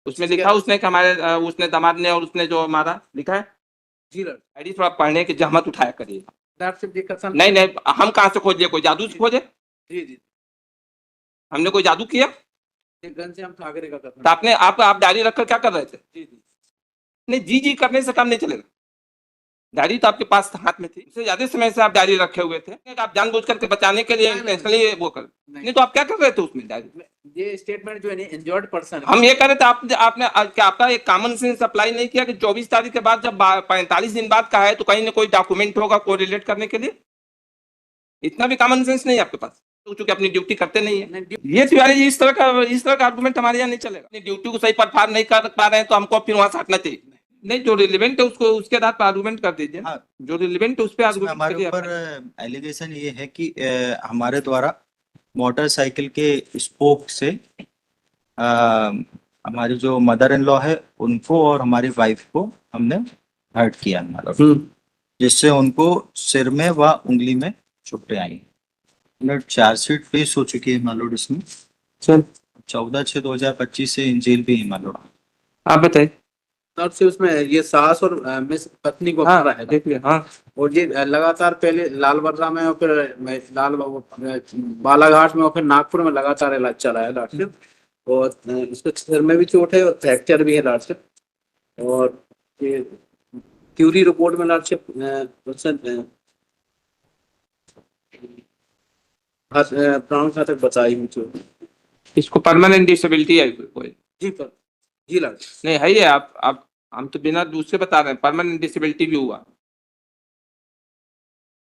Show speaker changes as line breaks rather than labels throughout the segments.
उसमें लिखा उसने कि हमारे उसने दामाद ने और उसने जो मारा लिखा है।
जी लॉर्ड,
आईडी थोड़ा पढ़ने की जहमत उठाया करिए।
लॉर्डशिप जी कसम।
नहीं नहीं, हम कहाँ से खोजे? कोई जादू से खोजे?
जी जी,
हमने कोई जादू किया?
ये घनश्याम ठाकरे का कसम।
तो आपने आप डायरी रखकर क्या कर रहे थे?
जी जी,
नहीं, जी जी करने से काम नहीं चलेगा। डायरी तो आपके पास हाथ में थी, उससे ज्यादा समय से आप डायरी रखे हुए थे। आप जानबूझ करके बचाने के लिए इंटेंशनली वो कर नहीं, तो आप क्या कर रहे थे उसमें डायरी?
ये स्टेटमेंट जो है इंजर्ड पर्सन।
हम ये कह रहे थे आपने क्या आपका एक कॉमन सेंस अप्लाई नहीं किया कि 24 तारीख के बाद जब 45 दिन बाद का है तो कहीं ना कोई डॉक्यूमेंट होगा को रिलेट करने के लिए? इतना भी कॉमन सेंस नहीं है आपके पास, तो चूंकि अपनी ड्यूटी करते नहीं है। ये तिवारी जी, इस तरह का आर्गुमेंट हमारे यहाँ नहीं चलेगा। अपनी ड्यूटी को सही परफॉर्म नहीं कर पा रहे हैं तो हमको फिर वहां से हटना चाहिए। नहीं, जो रिलेवेंट है उसको उसके आधार पर आर्गुमेंट कर दीजिए।
हाँ,
जो रिलेवेंट है उस पर
इसमें
आर्गुमेंट
हमारे
करिए।
ऊपर एलिगेशन ये है कि हमारे द्वारा मोटरसाइकिल के स्पोक से हमारी जो मदर इन लॉ है उनको और हमारी वाइफ को हमने हर्ट किया मतलब, जिससे उनको सिर में व उंगली में चोटें आई। चार्जशीट पेश हो चुकी है मालोड इसमें
सर
14/6/2025 से इन जेल भी है मालोड।
आप बताइए।
तब से उसमें ये सास और मिस पत्नी को मारा है।
देखिए। हाँ,
और ये लगातार पहले लाल बर्रा में और फिर लाल बालाघाट में और फिर नागपुर में लगातार इलाज चला है लॉर्डशिप। और इसको सिर में भी चोट है और फ्रैक्चर भी है लॉर्डशिप। और ये क्यूरी रिपोर्ट में लॉर्डशिप प्राण घातक बचाई हुई चोट।
इसको परमानेंट डिसेबिलिटी है कोई?
जी पर जी लॉर्डशिप
नहीं है ये। आप हम तो बिना दूसरे बता रहे हैं, परमानेंट डिसेबिलिटी भी हुआ।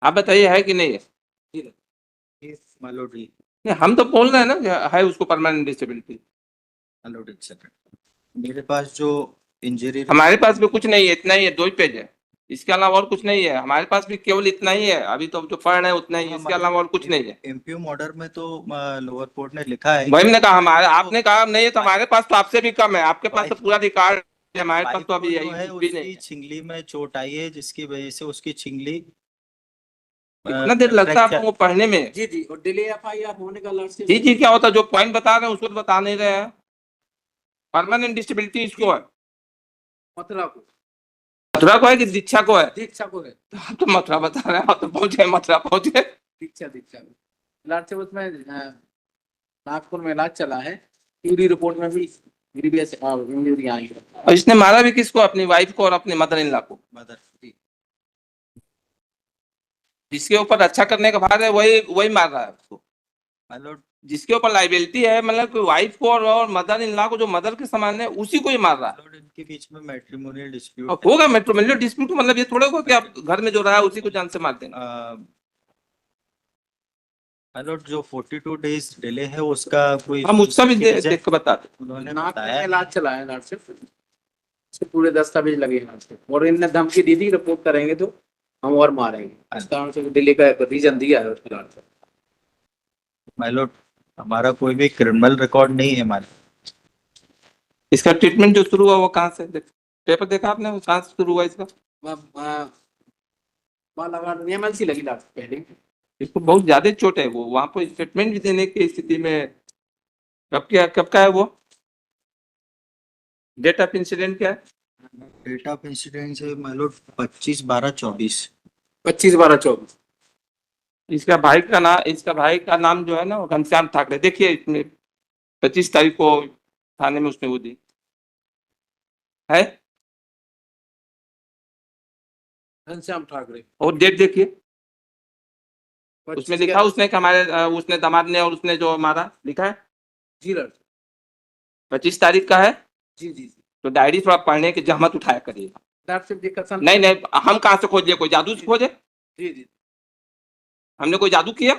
आप बताइए है कि नहीं है?
जी
मालोड
नहीं, हम तो बोल रहे हैं ना कि है उसको परमानेंट डिसेबिलिटी।
मालोड एक सेकंड, मेरे पास जो इंजरी
हमारे पास भी कुछ नहीं है, इतना ही है, 2 ही पेज है। इसके अलावा और कुछ नहीं है हमारे पास भी, केवल इतना ही है अभी तो जो पढ़ रहे हैं उतना ही, इसके अलावा और कुछ नहीं है।
एमपीओ ऑर्डर में तो लोअर कोर्ट ने लिखा है
वही मैंने कहा, हमारे आपने कहा नहीं है तो हमारे पास तो आपसे भी कम है, आपके पास तो पूरा रिकॉर्ड है, हमारे पास तो अभी यही
है
कुछ भी नहीं
उसकी
है।
छिंगली में चोट आई है जिसकी वजह से उसकी छिंगली
इतना देर लगता है आपको पढ़ने में?
जी जी, और डिले एफआईआर होने का लॉर्डशिप।
जी जी क्या होता है? जो पॉइंट बता रहे हैं उसको तो बता नहीं रहे हैं। परमानेंट डिसेबिलिटी इसको है,
मथुरा को।
मथुरा को है कि दीक्षा को है?
दीक्षा को है।
तो आप तो मथुरा बता रहे हैं, आप तो पहुंचे मथुरा पहुंचे।
दीक्षा दीक्षा में लॉर्डशिप उसमें नागपुर में इलाज चला है। क्यूरी रिपोर्ट में भी ग्रीवियस इंजरी आई है।
और इसने मारा भी किसको? अपनी वाइफ को और अपने मदर इन लॉ को।
मदर
जिसके ऊपर रक्षा करने का भार है वही वही मार रहा है उसको।
मालोड
जिसके ऊपर लाइबिलिटी है, मतलब कि वाइफ को और मदर इन लॉ को, जो मदर के समान है, उसी को ही मार रहा है।
मालोड इनके बीच में मैट्रिमोनियल डिस्प्यूट
अब होगा मैट्रिमोनियल डिस्प्यूट, मतलब ये थोड़ा होगा कि आप घर में जो रहा है उसी को जान से मार देंगे।
मालोड जो 42 डेज डिले है उसका कोई
हम उसका भी देख के बता दें।
उन्होंने
नागपुर में
बताया
इलाज चला है लॉर्डशिप। इसके पूरे दस्तावेज लगे हैं लॉर्डशिप। और इनने धमकी दी थी रिपोर्ट करेंगे तो हम और मारेंगे, इस कारण से डिले का रीजन दिया है उसके लॉर्डशिप।
मालोड हमारा कोई भी क्रिमिनल रिकॉर्ड नहीं है हमारे।
इसका ट्रीटमेंट जो शुरू हुआ वो कहाँ से पेपर देखा आपने? वो कहाँ से शुरू हुआ इसका?
बालाघाट में एमएलसी लगी लॉर्डशिप पहले।
इसको बहुत ज्यादा चोट है, वो वहां पर स्टेटमेंट भी देने की स्थिति में। कब का है वो? डेट ऑफ इंसिडेंट क्या है?
डेट ऑफ इंसिडेंट है मालोड 25/12/24।
25/12/24।
इसका भाई का नाम जो है ना वो घनश्याम ठाकरे। देखिए इसमें 25 तारीख को थाने में उसने वो दी है।
घनश्याम ठाकरे।
और डेट देखिए, उसमें लिखा उसने कि हमारे उसने दामाद ने और उसने जो मारा लिखा है।
जी लॉर्डशिप
25 तारीख का है।
जी जी,
तो डायरी थोड़ा पढ़ने की जहमत उठाया करिए।
लॉर्डशिप जी कसम।
नहीं नहीं, हम कहाँ से खोजे? कोई जादू से खोजे?
जी जी,
हमने कोई जादू किया?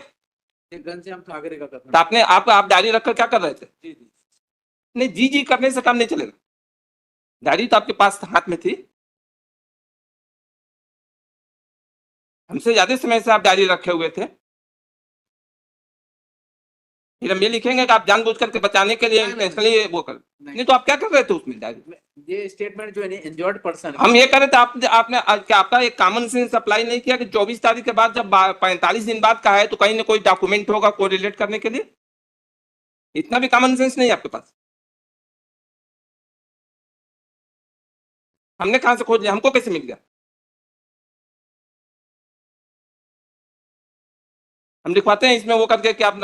ये घनश्याम ठाकरे का कसम।
तो आप डायरी रखकर क्या कर रहे थे?
जी जी,
नहीं, जी जी करने से काम नहीं चलेगा। डायरी तो आपके पास हाथ में थी, हमसे ज्यादा समय से आप डायरी रखे हुए थे। फिर हम ये लिखेंगे कि आप जानबूझ करके बचाने के लिए इंटेंशनली वो कर नहीं, तो आप क्या कर रहे थे उसमें डायरी?
ये स्टेटमेंट जो है इंजर्ड पर्सन।
हम ये कह रहे थे आपने क्या आपका एक कॉमन सेंस अप्लाई नहीं किया कि 24 तारीख के बाद जब 45 दिन बाद का है तो कहीं ना कोई डॉक्यूमेंट होगा को रिलेट करने के लिए? इतना भी कॉमन सेंस नहीं है आपके पास। हमने कहाँ से खोज लिया, हमको कैसे मिल गया? हम लिखवाते हैं इसमें वो करके कि आप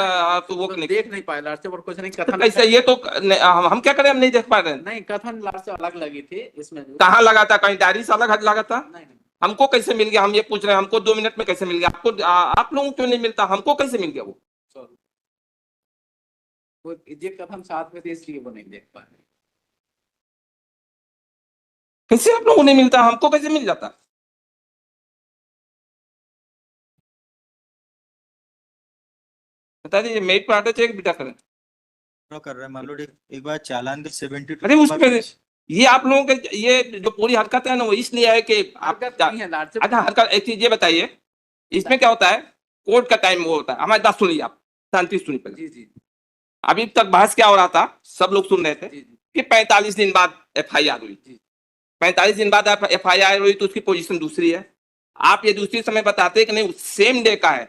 वो
तो
नहीं
देख नहीं पाए लास्ट और कुछ नहीं
तो
कथन
कैसे ये तो हम क्या करें, हम नहीं देख पा रहे हैं।
नहीं कथन लास्ट से अलग लगी थी इसमें
कहाँ लगा था, कहीं डायरी से अलग लगा था?
नहीं नहीं
हमको कैसे मिल गया, हम ये पूछ रहे हैं, हमको 2 मिनट में कैसे मिल गया? आपको आप लोगों को क्यों नहीं मिलता, हमको कैसे मिल गया वो?
सॉरी वो ये कथन साथ में थे इसलिए वो नहीं देख पाए।
कैसे आप लोगों को नहीं मिलता, हमको कैसे मिल जाता? बता दीजिए, मेरिट पर आटा चेक बिटा करें।
कर रहे हैं मान लो एक बार चालान दे 72
अरे उसमें ये आप लोगों के ये जो पूरी हरकत है ना, वो इसलिए है कि आप
हरकत नहीं है लास्ट
अच्छा हरकत। एक चीज ये बताइए, इसमें क्या होता है, कोर्ट का टाइम वो होता है। हमारी बात सुनिए, आप शांति सुनिए पहले।
जी जी
अभी तक बहस क्या हो रहा था, सब लोग सुन रहे थे
जी जी
कि 45 दिन बाद FIR हुई।
जी
45 दिन बाद FIR हुई तो उसकी पोजीशन दूसरी है। आप ये दूसरी समय बताते हैं कि नहीं सेम डे का है,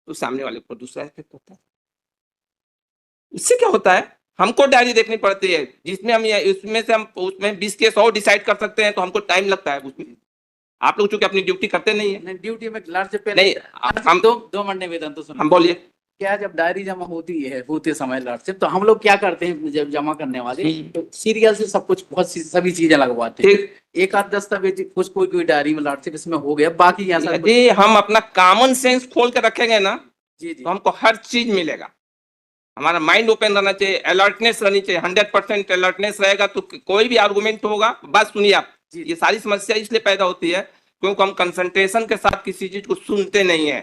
तो सामने वाले को दूसरा इफेक्ट होता है। उससे क्या होता है, हमको डायरी देखनी पड़ती है जिसमें हम उसमें से हम उसमें 20 केस और डिसाइड कर सकते हैं, तो हमको टाइम लगता है उसमें। आप लोग चूंकि अपनी ड्यूटी करते नहीं है।
नहीं ड्यूटी में लास्ट से पहले
नहीं हम
दो मिनट निवेदन तो सुनो।
हम बोलिए।
क्या जब डायरी जमा होती है होते समय लास्ट से तो हम लोग क्या करते हैं जब जमा करने वाले तो सीरियल से सब कुछ बहुत सभी चीजें लगवाते हैं।
ठीक
एक आध दस्तावेज कुछ कोई डायरी में लास्ट से इसमें हो गया बाकी यहाँ सब
यदि हम अपना कॉमन सेंस खोल के रखेंगे ना,
जी जी
तो हमको हर चीज मिलेगा। हमारा माइंड ओपन रहना चाहिए, अलर्टनेस रहनी चाहिए। 100% अलर्टनेस रहेगा तो कोई भी आर्गुमेंट होगा। बात सुनिए आप,
जी।
ये सारी समस्या इसलिए पैदा होती है क्योंकि हम कंसंट्रेशन के साथ किसी चीज को सुनते नहीं है।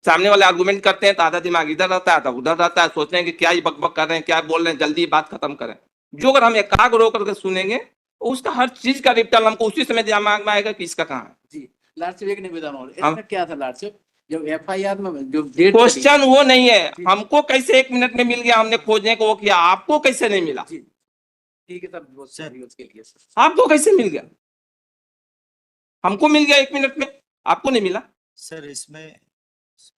सामने वाले आर्गुमेंट करते हैं तो आधा दिमाग इधर रहता है, आधा उधर रहता है, सोचते हैं कि क्या ही बकबक कर रहे हैं, क्या बोल रहे हैं, जल्दी बात खत्म करें। जो अगर हम एकाग्र होकर के सुनेंगे, उसका हर चीज का रिटर्न हमको उसी समय दिमाग में आएगा कि इसका कहाँ है।
जी लास्ट से एक निवेदन और
हम
इसमें क्या था लास्ट से जब FIR में जो डेट
क्वेश्चन वो नहीं है
जी।
हमको कैसे 1 मिनट में मिल गया, हमने खोजने को वो किया, आपको कैसे नहीं मिला?
जी ठीक है सर बहुत
सर।
उसके लिए
आपको कैसे मिल गया? हमको मिल गया 1 मिनट में, आपको नहीं मिला।
सर इसमें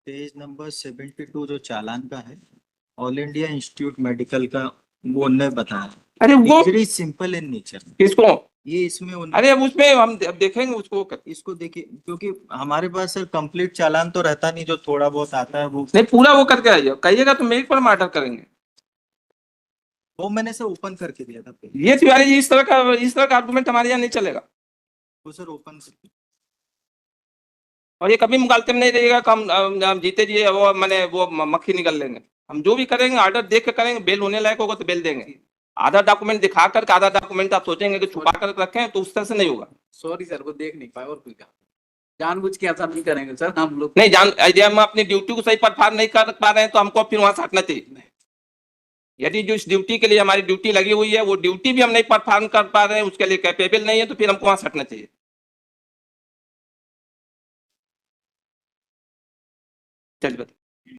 पेज नंबर 72 जो चालान का है, ऑल इंडिया इंस्टीट्यूट मेडिकल का, वो उन्होंने बताया
अरे वो
वेरी सिंपल इन नेचर।
किसको?
ये इसमें
अरे अब उसमें हम देखेंगे उसको।
इसको देखिए क्योंकि हमारे पास सर कंप्लीट चालान तो रहता नहीं, जो थोड़ा बहुत आता है वो
नहीं पूरा वो करके आइए, कहिएगा तो मेरे पर मर्डर करेंगे।
मैंने सर ओपन करके दिया था पेज।
ये तिवारी जी इस तरह का आर्गुमेंट हमारे यहाँ नहीं चलेगा।
वो सर ओपन
और ये कभी मुगालते में नहीं रहिएगा कि हम जीते जी वो मैंने वो मक्खी निकल लेंगे। हम जो भी करेंगे ऑर्डर देख के करेंगे, बेल होने लायक होगा तो बेल देंगे। आधा डॉक्यूमेंट दिखा करके आधा डॉक्यूमेंट आप सोचेंगे कि छुपा कर रखें, तो उस तरह से नहीं होगा।
सॉरी सर वो देख नहीं पाए और कोई काम जानबूझ के ऐसा नहीं करेंगे सर हम लोग
नहीं जान यदि हम अपनी ड्यूटी को सही परफॉर्म नहीं कर पा रहे हैं तो हमको फिर वहां से हटना चाहिए। यदि जो इस ड्यूटी के लिए हमारी ड्यूटी लगी हुई है वो ड्यूटी भी हम नहीं परफॉर्म कर पा रहे हैं, उसके लिए कैपेबल नहीं है, तो फिर हमको वहां से हटना चाहिए। चलिए।